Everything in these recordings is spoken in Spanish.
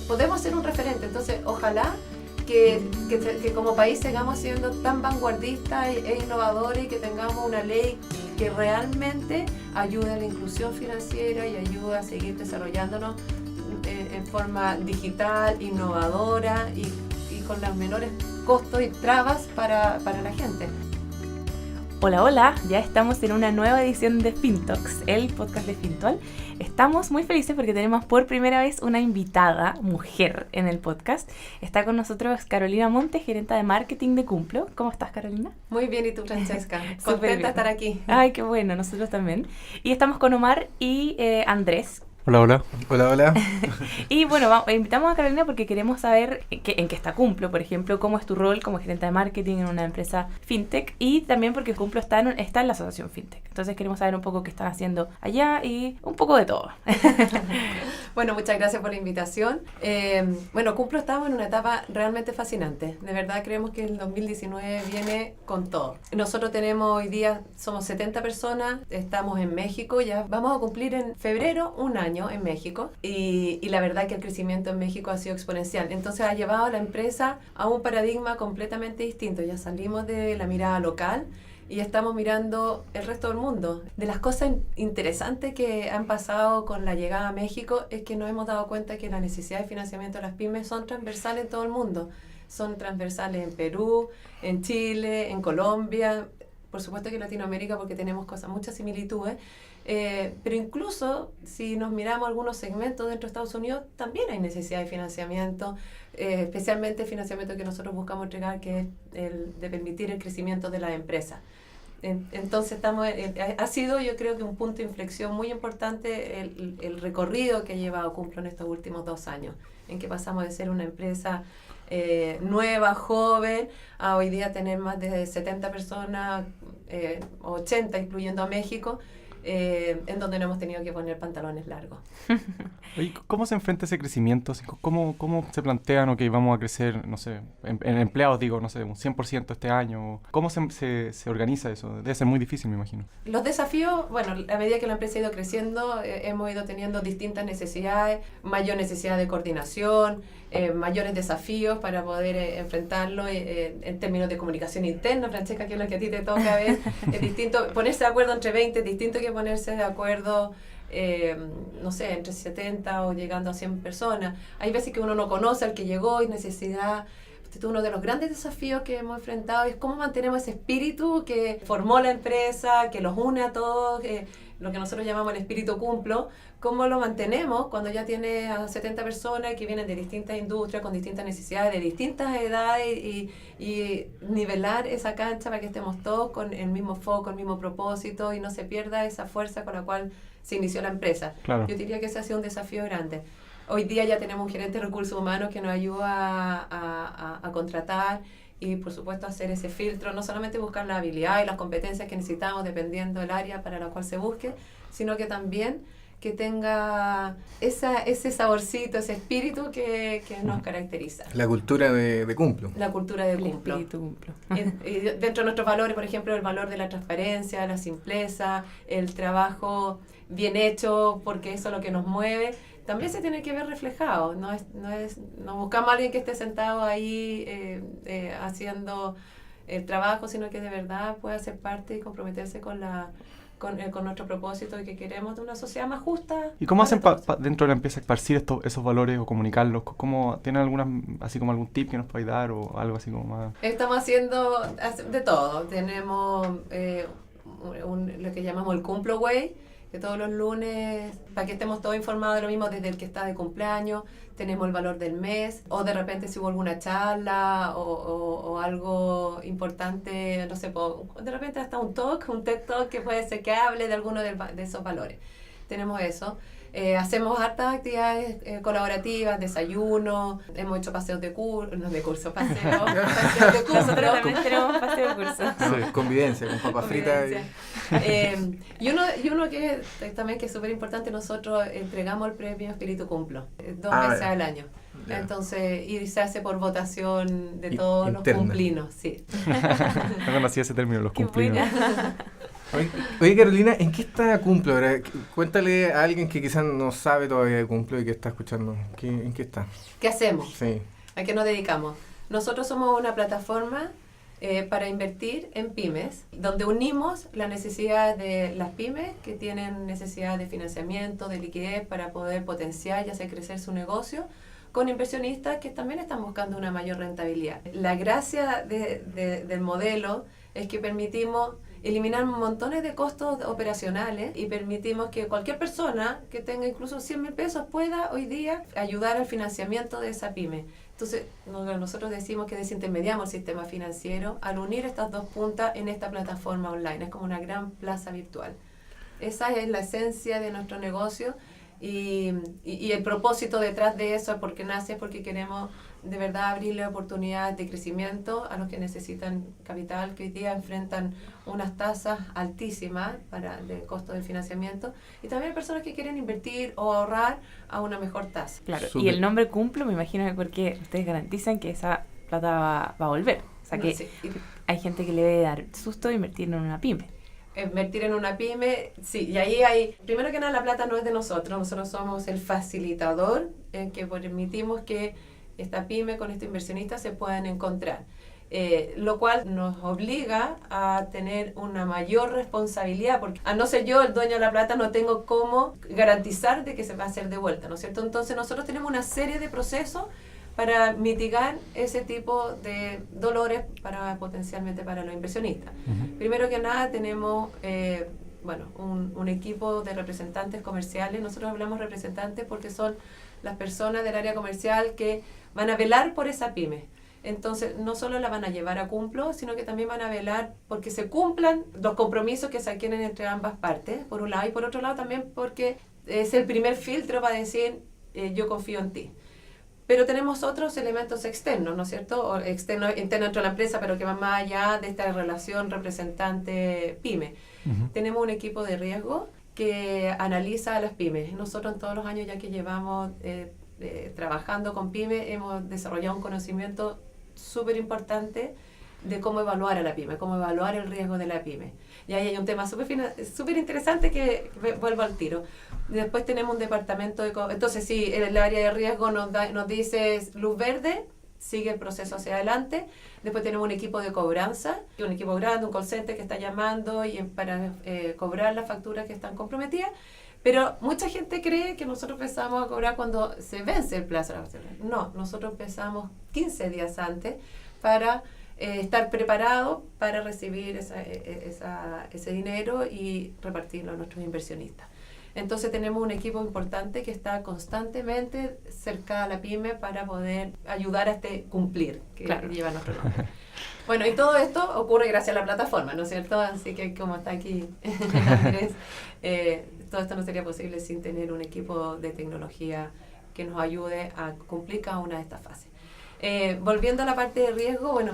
podemos ser un referente. Entonces, ojalá que como país sigamos siendo tan vanguardistas e innovadores y que tengamos una ley que realmente ayude a la inclusión financiera y ayude a seguir desarrollándonos en forma digital, innovadora y con los menores costos y trabas para la gente. Hola, hola, ya estamos en una nueva edición de FinTalks, el podcast de Fintual. Estamos muy felices porque tenemos por primera vez una invitada, mujer, en el podcast. Está con nosotros Carolina Montes, gerente de marketing de Cumplo. ¿Cómo estás, Carolina? Muy bien, ¿y tú, Francesca? Contenta de estar aquí. Ay, qué bueno, nosotros también. Y estamos con Omar y Andrés. Hola, hola. Hola, hola. Y bueno, invitamos a Carolina porque queremos saber en qué está Cumplo, por ejemplo, cómo es tu rol como gerente de marketing en una empresa fintech, y también porque Cumplo está en la asociación fintech. Entonces queremos saber un poco qué están haciendo allá y un poco de todo. Bueno, muchas gracias por la invitación. Bueno, Cumplo estamos en una etapa realmente fascinante. De verdad creemos que el 2019 viene con todo. Nosotros hoy día somos 70 personas, estamos en México, ya vamos a cumplir en febrero un año en México y la verdad que el crecimiento en México ha sido exponencial. Entonces ha llevado a la empresa a un paradigma completamente distinto. Ya salimos de la mirada local y estamos mirando el resto del mundo. De las cosas interesantes que han pasado con la llegada a México es que nos hemos dado cuenta que la necesidad de financiamiento de las pymes son transversales en todo el mundo. Son transversales en Perú, en Chile, en Colombia, por supuesto que en Latinoamérica porque tenemos muchas similitudes. Pero incluso si nos miramos algunos segmentos dentro de Estados Unidos, también hay necesidad de financiamiento, especialmente el financiamiento que nosotros buscamos entregar, que es el de permitir el crecimiento de las empresas. Entonces ha sido, yo creo que un punto de inflexión muy importante el recorrido que ha llevado Cumplo en estos últimos 2 años, en que pasamos de ser una empresa nueva, joven, a hoy día tener más de 70 personas, 80 incluyendo a México, en donde no hemos tenido que poner pantalones largos. Oye, ¿cómo se enfrenta ese crecimiento? ¿Cómo se plantean, ok, vamos a crecer, no sé, en empleados, digo, no sé, un 100% este año? ¿Cómo se organiza eso? Debe ser muy difícil, me imagino. Los desafíos, bueno, a medida que la empresa ha ido creciendo, hemos ido teniendo distintas necesidades, mayor necesidad de coordinación, mayores desafíos para poder enfrentarlo en términos de comunicación interna. Francesca, que es lo que a ti te toca ver, es distinto, ponerse de acuerdo entre 20 es distinto que ponerse de acuerdo no sé, entre 70 o llegando a 100 personas. Hay veces que uno no conoce al que llegó y necesidad. Uno de los grandes desafíos que hemos enfrentado es cómo mantenemos ese espíritu que formó la empresa, que los une a todos, lo que nosotros llamamos el espíritu Cumplo. ¿Cómo lo mantenemos cuando ya tiene a 70 personas que vienen de distintas industrias, con distintas necesidades, de distintas edades, y nivelar esa cancha para que estemos todos con el mismo foco, el mismo propósito y no se pierda esa fuerza con la cual se inició la empresa? Claro. Yo diría que ese ha sido un desafío grande. Hoy día ya tenemos un gerente de recursos humanos que nos ayuda a contratar y, por supuesto, hacer ese filtro, no solamente buscar la habilidad y las competencias que necesitamos dependiendo del área para la cual se busque, sino que también que tenga ese saborcito, ese espíritu que nos caracteriza. La cultura de Cumplo. La cultura de Cumplo. El espíritu Cumplo. Y dentro de nuestros valores, por ejemplo, el valor de la transparencia, la simpleza, el trabajo bien hecho, porque eso es lo que nos mueve, también se tiene que ver reflejado. No buscamos a alguien que esté sentado ahí haciendo el trabajo, sino que de verdad pueda ser parte y comprometerse con nuestro propósito y que queremos de una sociedad más justa. ¿Y cómo hacen dentro de la empresa esparcir esos valores o comunicarlos? ¿Tienen así como algún tip que nos podáis dar o algo así como más? Estamos haciendo de todo. Tenemos lo que llamamos el Cumplo Way, que todos los lunes, para que estemos todos informados de lo mismo, desde el que está de cumpleaños, tenemos el valor del mes, o de repente si hubo alguna charla o algo importante, no sé, de repente hasta un TED Talk que puede ser que hable de alguno de esos valores. Tenemos eso. Hacemos hartas actividades colaborativas, desayuno, hemos hecho paseos de curso, paseos de curso. Nosotros también tenemos paseo de curso. Sí, convivencia, con papas fritas. Y uno que también que es súper importante, nosotros entregamos el premio Espíritu Cumplo, 2 veces al año. Yeah. Entonces, y se hace por votación de todos los cumplinos. Sí. No conocía ese término, los cumplinos. Oye, Carolina, ¿en qué está Cumplo ahora? Cuéntale a alguien que quizás no sabe todavía de Cumplo y que está escuchando. ¿En qué está? ¿Qué hacemos? Sí. ¿A qué nos dedicamos? Nosotros somos una plataforma para invertir en pymes, donde unimos las necesidades de las pymes que tienen necesidad de financiamiento, de liquidez para poder potenciar y hacer crecer su negocio, con inversionistas que también están buscando una mayor rentabilidad. La gracia del modelo es que permitimos eliminar montones de costos operacionales y permitimos que cualquier persona que tenga incluso 100.000 pesos pueda hoy día ayudar al financiamiento de esa pyme. Entonces, nosotros decimos que desintermediamos el sistema financiero al unir estas dos puntas en esta plataforma online. Es como una gran plaza virtual. Esa es la esencia de nuestro negocio y el propósito detrás de eso, porque nace porque queremos de verdad abrirle oportunidades de crecimiento a los que necesitan capital, que hoy día enfrentan unas tasas altísimas de costo del financiamiento, y también personas que quieren invertir o ahorrar a una mejor tasa. Claro, Súper. y el nombre Cumplo, me imagino que porque ustedes garantizan que esa plata va a volver. O sea que Sí. hay gente que le debe dar susto de invertir en una pyme. Invertir en una pyme, sí, y ahí hay, primero que nada, la plata no es de nosotros somos el facilitador en que permitimos que esta pyme con este inversionista se puedan encontrar, lo cual nos obliga a tener una mayor responsabilidad, porque a no ser yo el dueño de la plata no tengo cómo garantizar de que se va a hacer de vuelta, ¿no es cierto? Entonces nosotros tenemos una serie de procesos para mitigar ese tipo de dolores potencialmente para los inversionistas. Primero que nada tenemos un equipo de representantes comerciales. Nosotros hablamos representantes porque son las personas del área comercial que van a velar por esa pyme. Entonces, no solo la van a llevar a Cumplo, sino que también van a velar porque se cumplan los compromisos que se adquieren entre ambas partes, por un lado, y por otro lado también porque es el primer filtro para decir yo confío en ti. Pero tenemos otros elementos externos, ¿no es cierto? O internos dentro de la empresa, pero que van más allá de esta relación representante-pyme. Tenemos un equipo de riesgo que analiza a las pymes. Nosotros en todos los años ya que llevamos trabajando con pymes, hemos desarrollado un conocimiento súper importante de cómo evaluar a la pyme, cómo evaluar el riesgo de la pyme. Y ahí hay un tema súper interesante que vuelvo al tiro. Después tenemos un departamento de... Entonces, sí, el área de riesgo nos dice luz verde, sigue el proceso hacia adelante. Después tenemos un equipo de cobranza, un equipo grande, un call center que está llamando para cobrar las facturas que están comprometidas. Pero mucha gente cree que nosotros empezamos a cobrar cuando se vence el plazo de la factura. No, nosotros empezamos 15 días antes para estar preparados para recibir ese dinero y repartirlo a nuestros inversionistas. Entonces tenemos un equipo importante que está constantemente cerca a la pyme para poder ayudar a cumplir que lleva nuestro nombre. Bueno, y todo esto ocurre gracias a la plataforma, ¿no es cierto? Así que como está aquí Andrés, todo esto no sería posible sin tener un equipo de tecnología que nos ayude a cumplir cada una de estas fases. Volviendo a la parte de riesgo, bueno,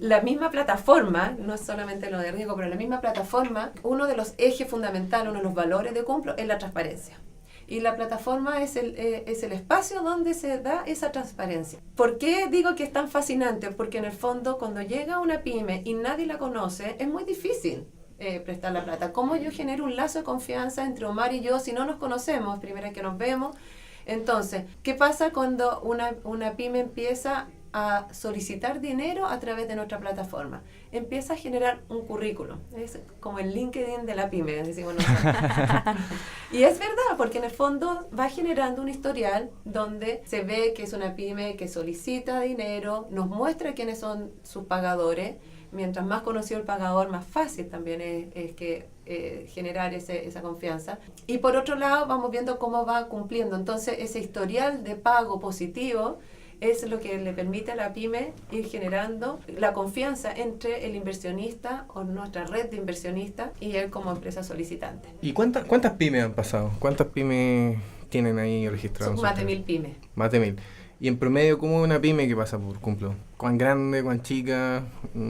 la misma plataforma, no es solamente lo de riesgo, pero la misma plataforma, uno de los ejes fundamentales, uno de los valores de Cumplo es la transparencia. Y la plataforma es el espacio donde se da esa transparencia. ¿Por qué digo que es tan fascinante? Porque en el fondo cuando llega una pyme y nadie la conoce, es muy difícil prestar la plata. ¿Cómo yo genero un lazo de confianza entre Omar y yo si no nos conocemos, primera vez que nos vemos? Entonces, ¿qué pasa cuando una pyme empieza a solicitar dinero a través de nuestra plataforma? Empieza a generar un currículum, es como el LinkedIn de la pyme, decimos nosotros. Y es verdad, porque en el fondo va generando un historial donde se ve que es una pyme que solicita dinero, nos muestra quiénes son sus pagadores. Mientras más conocido el pagador, más fácil también es que generar esa confianza. Y por otro lado, vamos viendo cómo va cumpliendo. Entonces, ese historial de pago positivo es lo que le permite a la pyme ir generando la confianza entre el inversionista o nuestra red de inversionistas y él como empresa solicitante. ¿Y cuántas pymes han pasado? ¿Cuántas pymes tienen ahí registradas? Son más de 1.000 pymes. Más de 1.000. Y en promedio, ¿cómo es una pyme que pasa por Cumplo? ¿Cuán grande, cuán chica?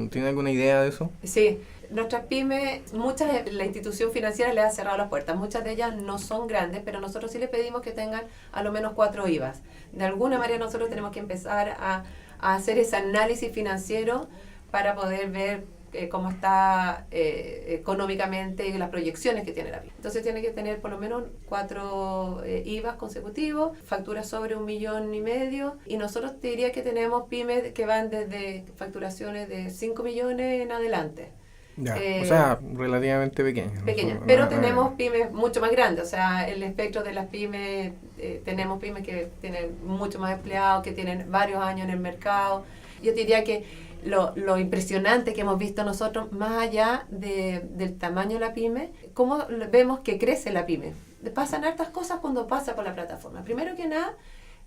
¿Tiene alguna idea de eso? Sí, nuestras pymes, la institución financiera les ha cerrado las puertas. Muchas de ellas no son grandes, pero nosotros sí les pedimos que tengan a lo menos 4 IVAs. De alguna manera nosotros tenemos que empezar a hacer ese análisis financiero para poder ver cómo está económicamente y las proyecciones que tiene la pyme. Entonces tiene que tener por lo menos 4 IVAs consecutivos, facturas sobre 1,5 millones, y nosotros te diría que tenemos pymes que van desde facturaciones de 5 millones en adelante. Ya, o sea, relativamente pequeñas. Pequeñas, pero tenemos pymes mucho más grandes, o sea, el espectro de las pymes, tenemos pymes que tienen mucho más empleados, que tienen varios años en el mercado. Yo te diría que lo impresionante que hemos visto nosotros, más allá del tamaño de la pyme, cómo vemos que crece la pyme. Pasan hartas cosas cuando pasa por la plataforma. Primero que nada,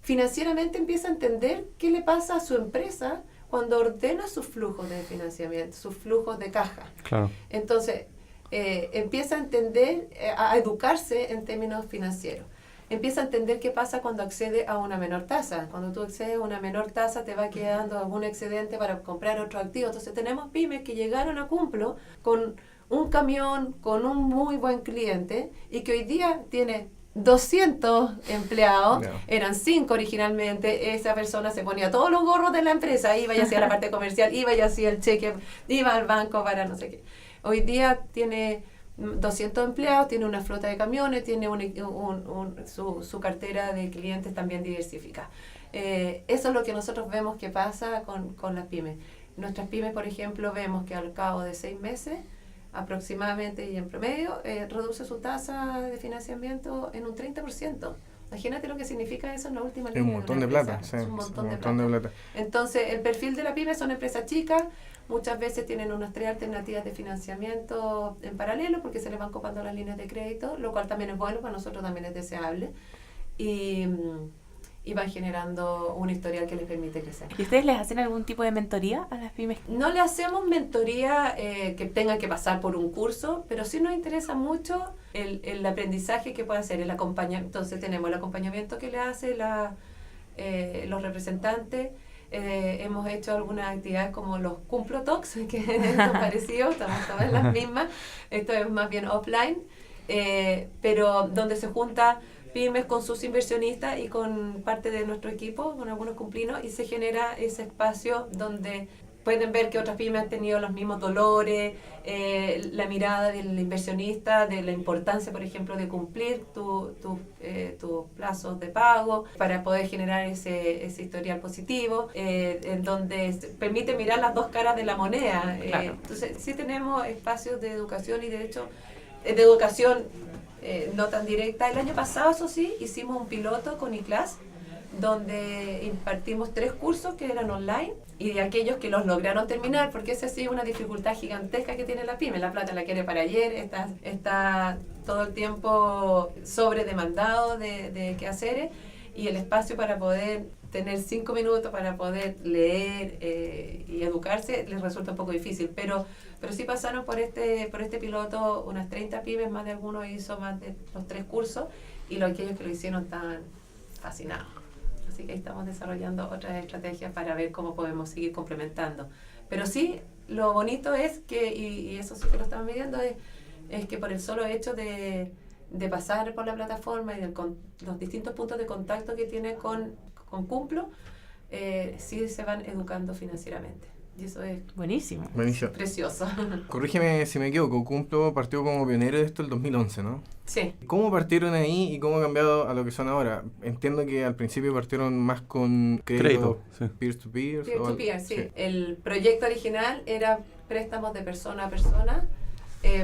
financieramente empieza a entender qué le pasa a su empresa cuando ordena sus flujos de financiamiento, sus flujos de caja. Claro. Entonces, empieza a entender, a educarse en términos financieros. Empieza a entender qué pasa cuando accede a una menor tasa. Cuando tú accedes a una menor tasa, te va quedando algún excedente para comprar otro activo. Entonces, tenemos pymes que llegaron a Cumplo con un camión, con un muy buen cliente, y que hoy día tiene 200 empleados, eran 5 originalmente. Esa persona se ponía todos los gorros de la empresa, iba y hacía la parte comercial, iba y hacía el cheque, iba al banco para no sé qué. Hoy día tiene 200 empleados, tiene una flota de camiones, tiene su cartera de clientes también diversificada. Eso es lo que nosotros vemos que pasa con las pymes. Nuestras pymes, por ejemplo, vemos que al cabo de 6 meses aproximadamente y en promedio, reduce su tasa de financiamiento en un 30%. Imagínate lo que significa eso en la última línea. Es un montón de plata. Sí, es un montón de plata. Entonces, el perfil de la pyme son empresas chicas, muchas veces tienen unas 3 alternativas de financiamiento en paralelo porque se les van copando las líneas de crédito, lo cual también es bueno, para nosotros también es deseable. Y van generando un historial que les permite crecer. ¿Y ustedes les hacen algún tipo de mentoría a las pymes? No le hacemos mentoría que tengan que pasar por un curso, pero sí nos interesa mucho el aprendizaje que puede hacer, el acompañamiento. Entonces tenemos el acompañamiento que le hace los representantes. Hemos hecho algunas actividades como los Cumplo Talks, que es parecido, estamos todas las mismas. Esto es más bien offline, pero donde se junta pymes con sus inversionistas y con parte de nuestro equipo, con algunos cumplinos, y se genera ese espacio donde pueden ver que otras pymes han tenido los mismos dolores, la mirada del inversionista, de la importancia, por ejemplo, de cumplir tus plazos de pago para poder generar ese historial positivo, en donde permite mirar las dos caras de la moneda. Claro. Entonces, sí tenemos espacios de educación y, de hecho, de educación no tan directa. El año pasado, eso sí, hicimos un piloto con iClass, donde impartimos 3 cursos que eran online, y de aquellos que los lograron terminar, porque esa sí es una dificultad gigantesca que tiene la pyme. La plata la quiere para ayer, está todo el tiempo sobredemandado de quehaceres, y el espacio para poder tener 5 minutos para poder leer y educarse les resulta un poco difícil, pero sí pasaron por este piloto unas 30 pymes, más de algunos hizo más de los 3 cursos, y aquellos que lo hicieron estaban fascinados. Así que ahí estamos desarrollando otras estrategias para ver cómo podemos seguir complementando. Pero sí, lo bonito es que, y eso sí que lo estamos midiendo, es que por el solo hecho de pasar por la plataforma y los distintos puntos de contacto que tiene con Cumplo, sí se van educando financieramente. Y eso es buenísimo. Precioso. Corrígeme si me equivoco, Cumplo partió como pionero de esto el 2011, ¿no? Sí. ¿Cómo partieron ahí y cómo ha cambiado a lo que son ahora? Entiendo que al principio partieron más con crédito, sí. peer-to-peer. Peer-to-peer, sí. El proyecto original era préstamos de persona a persona,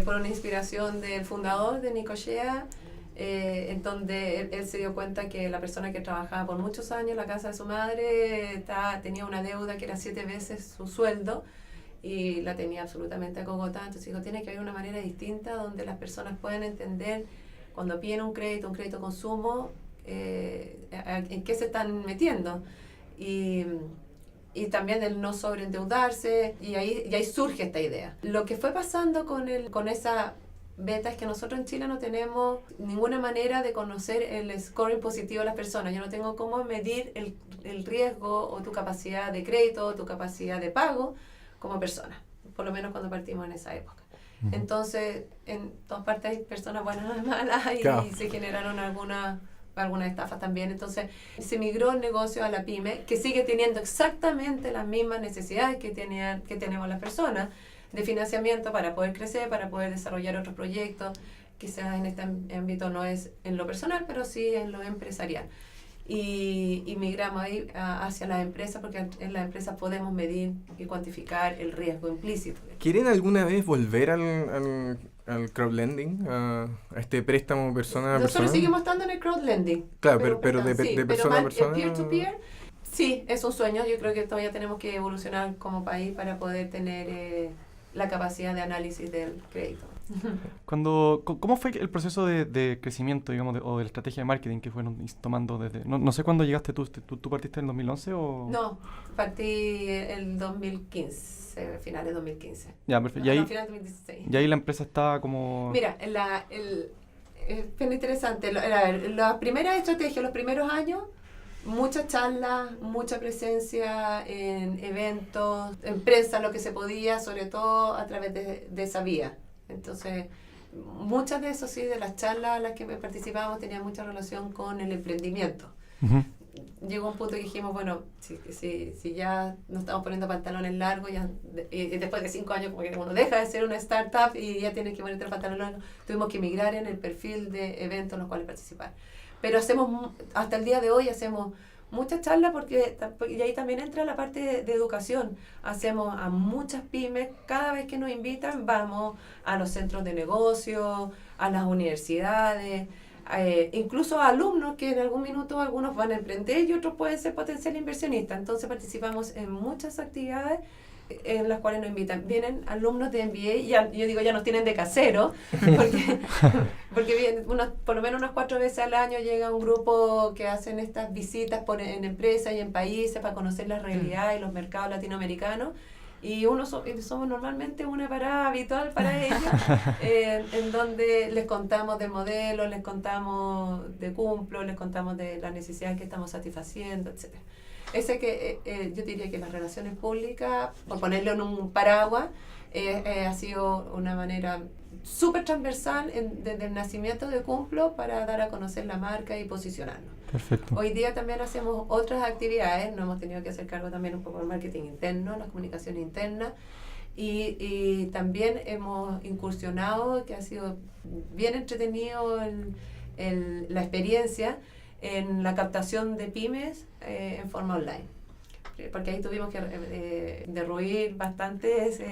por una inspiración del fundador, de Nico Shea, en donde él se dio cuenta que la persona que trabajaba por muchos años en la casa de su madre tenía una deuda que era 7 veces su sueldo y la tenía absolutamente acogotada. Entonces dijo, tiene que haber una manera distinta donde las personas puedan entender cuando piden un crédito consumo, en qué se están metiendo. Y también el no sobreendeudarse, y ahí surge esta idea. Lo que fue pasando con esa beta es que nosotros en Chile no tenemos ninguna manera de conocer el scoring positivo de las personas. Yo no tengo cómo medir el riesgo o tu capacidad de crédito o tu capacidad de pago como persona, por lo menos cuando partimos en esa época. Entonces, en todas partes hay personas buenas y malas, y se generaron algunas estafas también. Entonces, se migró el negocio a la pyme, que sigue teniendo exactamente las mismas necesidades que tenemos las personas, de financiamiento para poder crecer, para poder desarrollar otros proyectos. Quizás en este ámbito no es en lo personal, pero sí en lo empresarial. Y migramos ahí hacia las empresas, porque en las empresas podemos medir y cuantificar el riesgo implícito. ¿Quieren alguna vez volver al crowdlending, a este préstamo persona a persona? Nosotros seguimos estando en el crowdlending. Claro, pero de persona a persona. Peer-to-peer, sí, es un sueño. Yo creo que todavía tenemos que evolucionar como país para poder tener la capacidad de análisis del crédito. ¿Cómo fue el proceso de crecimiento, digamos, o de la estrategia de marketing que fueron tomando desde... No sé cuándo llegaste tú. ¿Tú partiste en el 2011 o...? No, partí el 2015, finales de 2015. Ya, perfecto. No, finales de 2016. Y ahí la empresa estaba como... Mira, es bien interesante. La primera estrategia, los primeros años, muchas charlas, mucha presencia en eventos, en prensa, lo que se podía, sobre todo a través de esa vía. Entonces, muchas de eso sí, de las charlas a las que participábamos, tenían mucha relación con el emprendimiento. Uh-huh. Llegó un punto que dijimos, bueno, si ya nos estamos poniendo pantalones largos, y después de 5 años como que uno deja de ser una startup y ya tienes que ponerte los pantalones largos, tuvimos que migrar en el perfil de eventos en los cuales participar. Pero hasta el día de hoy hacemos muchas charlas y ahí también entra la parte de educación. Hacemos a muchas pymes, cada vez que nos invitan vamos a los centros de negocio, a las universidades, incluso a alumnos que en algún minuto algunos van a emprender y otros pueden ser potencial inversionistas. Entonces participamos en muchas actividades en las cuales nos invitan. Vienen alumnos de MBA, yo digo, ya nos tienen de casero, porque vienen por lo menos unas 4 veces al año llega un grupo que hacen estas visitas en empresas y en países para conocer la realidad y los mercados latinoamericanos. Y somos normalmente una parada habitual para ellos, en donde les contamos del modelo, les contamos de Cumplo, les contamos de las necesidades que estamos satisfaciendo, etcétera. Yo diría que las relaciones públicas, por ponerlo en un paraguas, ha sido una manera súper transversal desde el nacimiento de Cumplo para dar a conocer la marca y posicionarnos. Perfecto. Hoy día también hacemos otras actividades, nos hemos tenido que hacer cargo también un poco del marketing interno, la comunicación interna, y también hemos incursionado, que ha sido bien entretenido la experiencia, en la captación de pymes en forma online, porque ahí tuvimos que derruir bastantes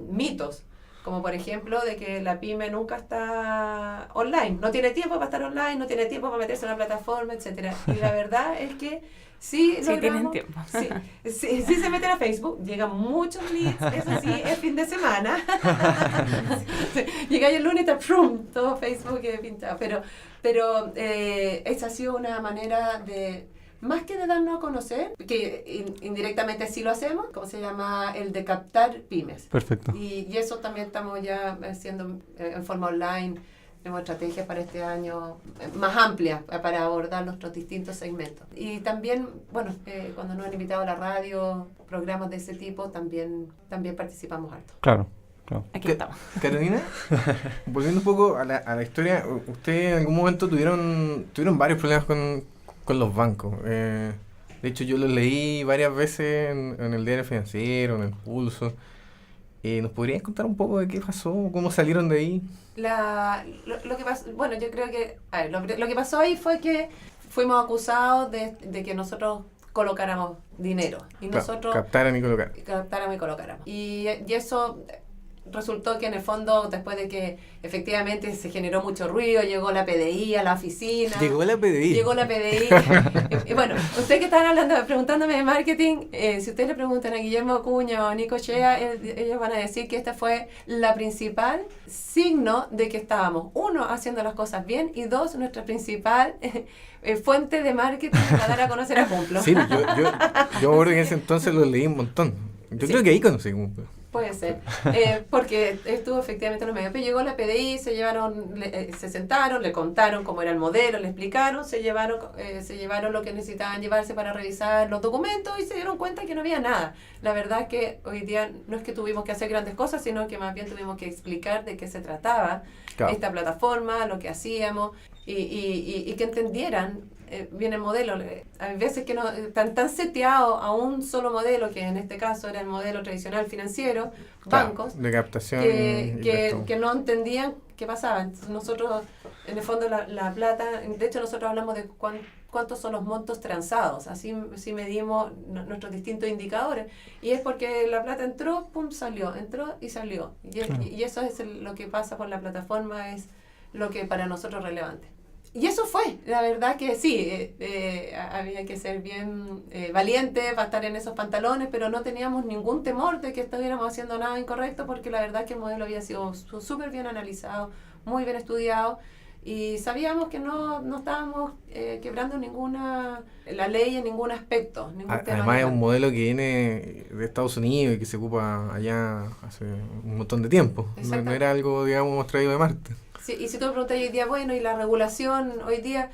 mitos, como por ejemplo de que la pyme nunca está online, no tiene tiempo para estar online, no tiene tiempo para meterse en una plataforma, etcétera. Y la verdad es que sí tienen tiempo. Sí se meten a Facebook, llegan muchos leads, eso sí, es fin de semana. Llega el lunes y está todo Facebook pintado. Pero esa ha sido una manera de, más que de darnos a conocer, que indirectamente sí lo hacemos, ¿cómo se llama? El de captar pymes. Perfecto. Y eso también estamos ya haciendo en forma online. Tenemos estrategias para este año más amplias para abordar nuestros distintos segmentos. Y también, bueno, cuando nos han invitado a la radio, programas de ese tipo, también participamos harto. Claro. Aquí estamos. Carolina, volviendo un poco a la historia, ustedes en algún momento tuvieron varios problemas con los bancos. De hecho, yo los leí varias veces en el Diario Financiero, en el Pulso. ¿Nos podrías contar un poco de qué pasó? ¿Cómo salieron de ahí? Lo que pasó, bueno, yo creo que, lo que pasó ahí fue que fuimos acusados de que nosotros colocáramos dinero. Y nosotros captaran y colocaran. Captáramos y colocáramos. Y eso resultó que en el fondo, después de que efectivamente se generó mucho ruido, llegó la PDI a la oficina. Llegó la PDI. Y bueno, ustedes que están preguntándome de marketing, si ustedes le preguntan a Guillermo Acuña o a Nico Shea, ellos van a decir que esta fue la principal signo de que estábamos, 1, haciendo las cosas bien, y 2, nuestra principal fuente de marketing para dar a conocer a Cumplo. Sí, yo me acuerdo que en ese entonces lo leí un montón. Yo creo que ahí conocí Cumplo. Puede ser, porque estuvo efectivamente en los medios. Pero llegó la PDI, se sentaron, le contaron cómo era el modelo, le explicaron, se llevaron lo que necesitaban llevarse para revisar los documentos y se dieron cuenta que no había nada. La verdad es que hoy día no es que tuvimos que hacer grandes cosas, sino que más bien tuvimos que explicar de qué se trataba esta plataforma, lo que hacíamos y que entendieran viene el modelo. Hay veces que no están tan seteados a un solo modelo, que en este caso era el modelo tradicional financiero, bancos, de captación que no entendían qué pasaba. Entonces nosotros, en el fondo, la plata, de hecho nosotros hablamos de cuántos son los montos transados, así medimos nuestros distintos indicadores, y es porque la plata entró, pum, salió, entró y salió, y eso es lo que pasa por la plataforma, es lo que para nosotros es relevante. Y eso fue, la verdad que sí, había que ser bien valiente para estar en esos pantalones, pero no teníamos ningún temor de que estuviéramos haciendo nada incorrecto, porque la verdad que el modelo había sido súper bien analizado, muy bien estudiado, y sabíamos que no estábamos quebrando la ley en ningún aspecto. Además es un modelo que viene de Estados Unidos y que se ocupa allá hace un montón de tiempo. No era algo, digamos, traído de Marte. Sí, y si tú me preguntas hoy día, bueno, y la regulación hoy día,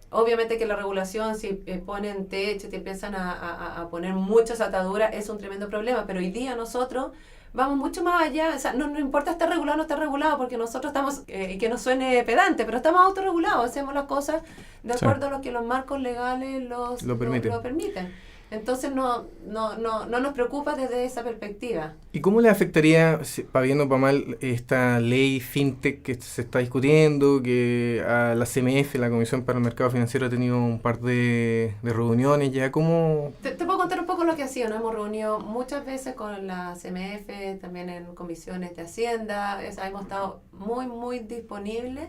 obviamente que la regulación, si ponen techo, te empiezan a poner muchas ataduras, es un tremendo problema, pero hoy día nosotros vamos mucho más allá, o sea, no importa estar regulado o no estar regulado, porque nosotros estamos, y que no suene pedante, pero estamos autorregulados, hacemos las cosas de acuerdo a lo que los marcos legales lo permiten. Entonces no nos preocupa desde esa perspectiva. ¿Y cómo le afectaría, para bien o para mal, esta ley fintech que se está discutiendo, que a la CMF, la Comisión para el Mercado Financiero, ha tenido un par de reuniones ya? ¿Cómo? Te puedo contar un poco lo que ha sido. Nos hemos reunido muchas veces con la CMF, también en comisiones de Hacienda. Hemos estado muy, muy disponibles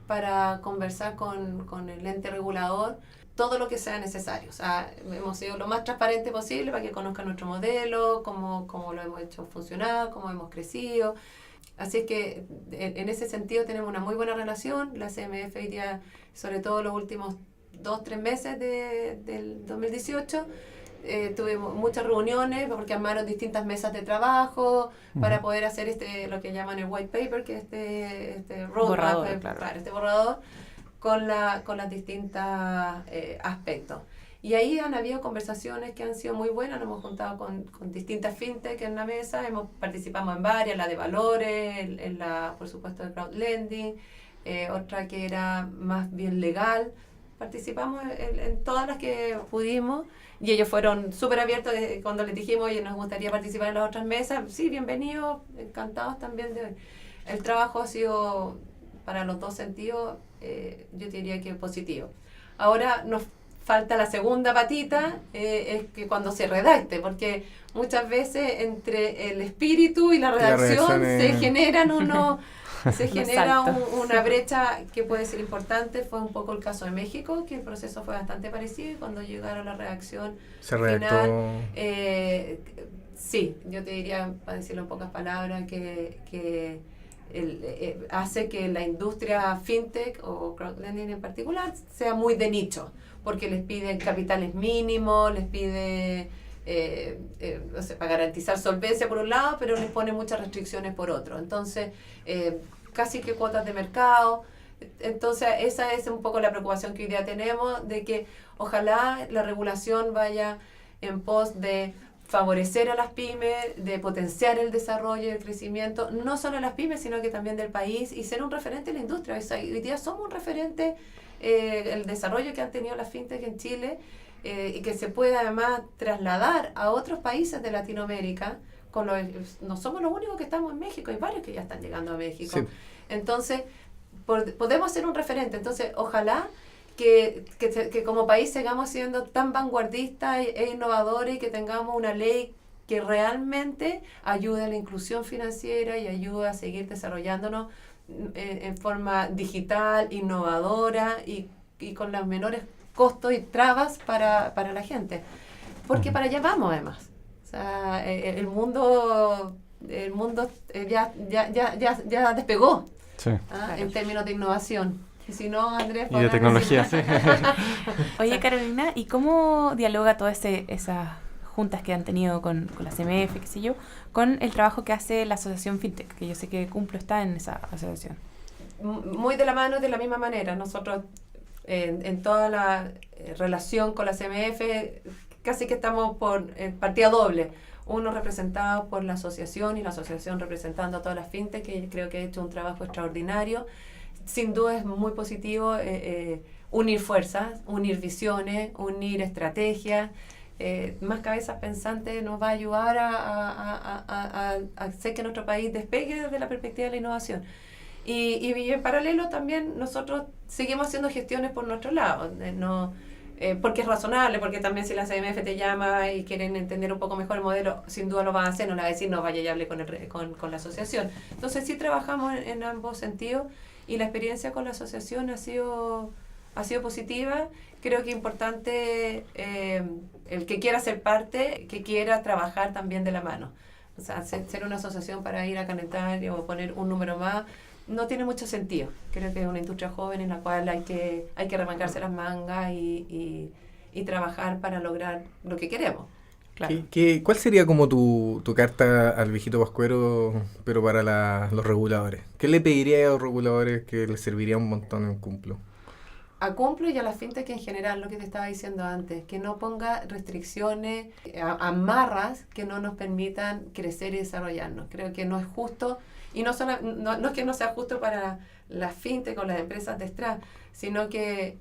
para conversar con el ente regulador todo lo que sea necesario. O sea, hemos sido lo más transparente posible para que conozcan nuestro modelo, cómo lo hemos hecho funcionar, cómo hemos crecido. Así que en ese sentido tenemos una muy buena relación. La CMF hoy día, sobre todo los últimos 2-3 meses del 2018, tuvimos muchas reuniones porque armaron distintas mesas de trabajo para poder hacer lo que llaman el white paper, que es este roadmap, este borrador, con las distintas aspectos. Y ahí han habido conversaciones que han sido muy buenas, nos hemos juntado con distintas fintech en la mesa, participamos en varias, la de valores, en la, por supuesto, de crowdlending, otra que era más bien legal. Participamos en todas las que pudimos y ellos fueron súper abiertos cuando les dijimos, oye, nos gustaría participar en las otras mesas. Sí, bienvenidos, encantados también de hoy. El trabajo ha sido, para los dos sentidos, yo diría que positivo. Ahora nos falta la segunda patita, es que cuando se redacte, porque muchas veces entre el espíritu y la redacción se generan una brecha que puede ser importante. Fue un poco el caso de México, que el proceso fue bastante parecido y cuando llegaron a la redacción final, sí, yo te diría, para decirlo en pocas palabras, que hace que la industria fintech o crowdlending en particular sea muy de nicho, porque les piden capitales mínimos, les pide no sé, para garantizar solvencia por un lado, pero les pone muchas restricciones por otro. Entonces, casi que cuotas de mercado. Entonces, esa es un poco la preocupación que hoy día tenemos, de que ojalá la regulación vaya en pos de favorecer a las pymes, de potenciar el desarrollo y el crecimiento, no solo de las pymes, sino que también del país, y ser un referente en la industria. O sea, hoy día somos un referente, el desarrollo que han tenido las fintech en Chile, y que se puede además trasladar a otros países de Latinoamérica. No somos los únicos que estamos en México, hay varios que ya están llegando a México. Sí. Entonces, podemos ser un referente. Entonces, ojalá que como país sigamos siendo tan vanguardistas e innovadores y que tengamos una ley que realmente ayude a la inclusión financiera y ayude a seguir desarrollándonos en forma digital, innovadora y con los menores costos y trabas para la gente. Porque para allá vamos, además. O sea, el mundo ya despegó, sí, en términos de innovación. Y si no, Andrés... Y de tecnología, sí. Oye, Carolina, ¿y cómo dialoga todas esas juntas que han tenido con la CMF, qué sé yo, con el trabajo que hace la asociación FinTech? Que yo sé que Cumplo está en esa asociación. Muy de la mano, de la misma manera. Nosotros, en toda la relación con la CMF, casi que estamos por partida doble. Uno representado por la asociación y la asociación representando a todas las FinTech, que creo que ha hecho un trabajo extraordinario. sin duda es muy positivo unir fuerzas, unir visiones, unir estrategias. Más cabezas pensantes nos va a ayudar a hacer que nuestro país despegue desde la perspectiva de la innovación. Y en paralelo también nosotros seguimos haciendo gestiones por nuestro lado, porque es razonable, porque también si la CMF te llama y quieren entender un poco mejor el modelo, sin duda lo van a hacer, no le va a decir no vaya y hable con la asociación. Entonces sí trabajamos en ambos sentidos y la experiencia con la asociación ha sido positiva. Creo que es importante el que quiera ser parte, que quiera trabajar también de la mano. O sea, ser una asociación para ir a calentar o poner un número más no tiene mucho sentido. Creo que es una industria joven en la cual hay que remangarse las mangas y trabajar para lograr lo que queremos. Claro. ¿Cuál sería como tu carta al viejito pascuero, pero para los reguladores? ¿Qué le pediría a los reguladores que les serviría un montón en Cumplo? A Cumplo y a las fintech en general, lo que te estaba diciendo antes, que no ponga restricciones, amarras que no nos permitan crecer y desarrollarnos. Creo que no es justo, y no es que no sea justo para las fintech o las empresas de extra, sino que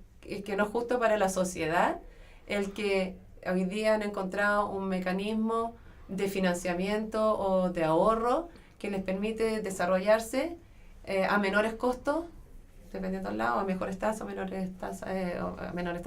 no es justo para la sociedad el que hoy día han encontrado un mecanismo de financiamiento o de ahorro que les permite desarrollarse a menores costos, dependiendo del lado, a mejores tasas, menores tasas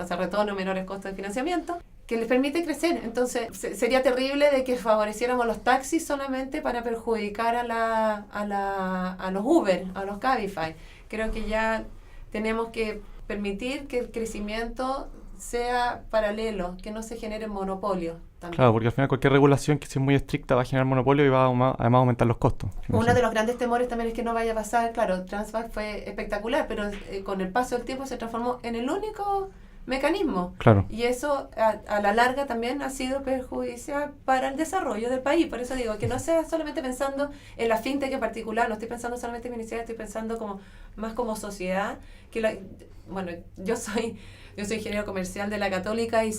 de retorno, menores costos de financiamiento, que les permite crecer. Entonces, sería terrible de que favoreciéramos los taxis solamente para perjudicar a los Uber, a los Cabify. Creo que ya tenemos que permitir que el crecimiento sea paralelo, que no se genere monopolio también. Claro, porque al final cualquier regulación que sea muy estricta va a generar monopolio y va además a aumentar los costos. Uno de los grandes temores también es que no vaya a pasar, claro, Transbank fue espectacular, pero con el paso del tiempo se transformó en el único mecanismo. Claro. Y eso a la larga también ha sido perjudicial para el desarrollo del país. Por eso digo, que no sea solamente pensando en la fintech en particular, no estoy pensando solamente en mi iniciativa, estoy pensando más como sociedad. Bueno, yo soy ingeniero comercial de la Católica y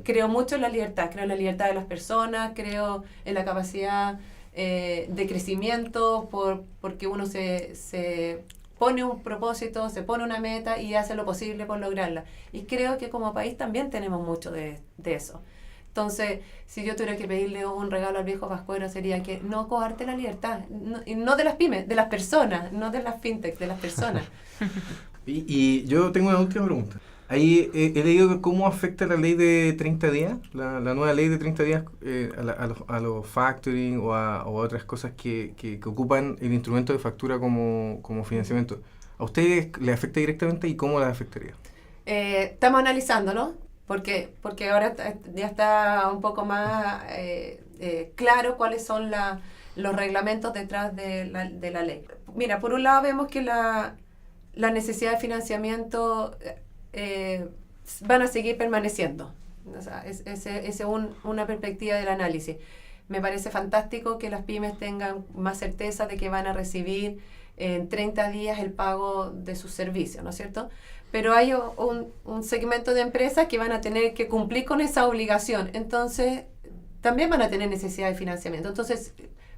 creo mucho en la libertad, creo en la libertad de las personas, creo en la capacidad de crecimiento, porque uno se pone un propósito, se pone una meta y hace lo posible por lograrla. Y creo que como país también tenemos mucho de eso. Entonces, si yo tuviera que pedirle un regalo al viejo pascuero sería que no coarte la libertad, y no de las pymes, de las personas, no de las fintech, de las personas. Y yo tengo una última pregunta. Ahí he leído cómo afecta la ley de 30 días, la nueva ley de 30 días a los factoring o a otras cosas que ocupan el instrumento de factura como financiamiento. ¿A ustedes les afecta directamente y cómo les afectaría? Estamos analizándolo porque ahora ya está un poco más claro cuáles son los reglamentos detrás de la ley. Mira, por un lado vemos que la necesidad de financiamiento van a seguir permaneciendo. O sea, es una perspectiva del análisis. Me parece fantástico que las pymes tengan más certeza de que van a recibir en 30 días el pago de sus servicios, ¿no es cierto? Pero hay un segmento de empresas que van a tener que cumplir con esa obligación. Entonces, también van a tener necesidad de financiamiento. Entonces,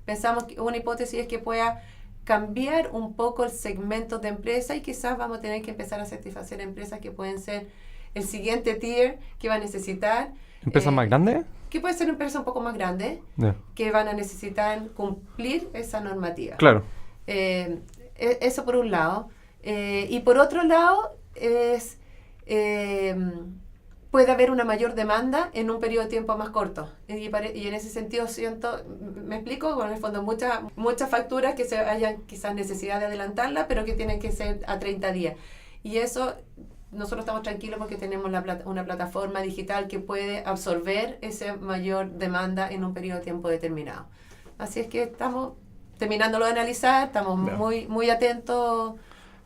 pensamos que una hipótesis es que pueda cambiar un poco el segmento de empresa y quizás vamos a tener que empezar a satisfacer empresas que pueden ser el siguiente tier que va a necesitar. ¿Empresas más grandes? Que puede ser una empresa un poco más grande, que van a necesitar cumplir esa normativa. Claro. Eso por un lado. Y por otro lado, puede haber una mayor demanda en un periodo de tiempo más corto. Y en ese sentido me explico, bueno, en el fondo muchas facturas que hayan quizás necesidad de adelantarla, pero que tienen que ser a 30 días. Y eso, nosotros estamos tranquilos porque tenemos una plataforma digital que puede absorber esa mayor demanda en un periodo de tiempo determinado. Así es que estamos terminándolo de analizar, estamos muy, muy atentos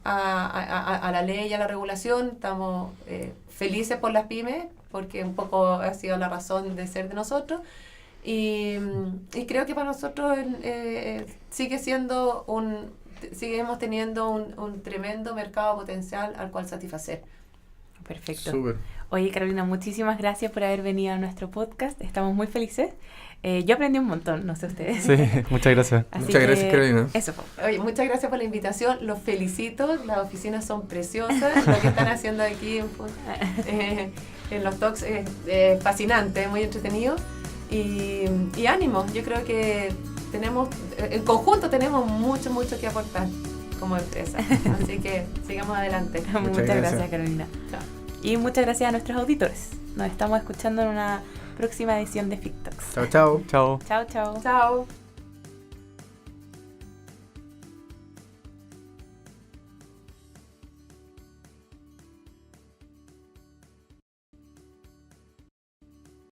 a la ley y a la regulación, estamos felices por las pymes, porque un poco ha sido la razón de ser de nosotros, y creo que para nosotros seguimos teniendo un tremendo mercado potencial al cual satisfacer. Perfecto. Súper. Oye, Carolina, muchísimas gracias por haber venido a nuestro podcast. Estamos muy felices. Yo aprendí un montón, no sé ustedes. Sí, muchas gracias. Así Muchas gracias, Carolina. Eso fue. Oye, muchas gracias por la invitación, los felicito, las oficinas son preciosas, lo que están haciendo aquí en los talks es fascinante, muy entretenido y ánimo, yo creo que tenemos, en conjunto tenemos mucho que aportar como empresa, así que sigamos adelante. Muchas gracias, Carolina. Chao. Y muchas gracias a nuestros auditores. Nos estamos escuchando en una próxima edición de FinTalks. Chao, chao. Chao. Chao, chao. Chao.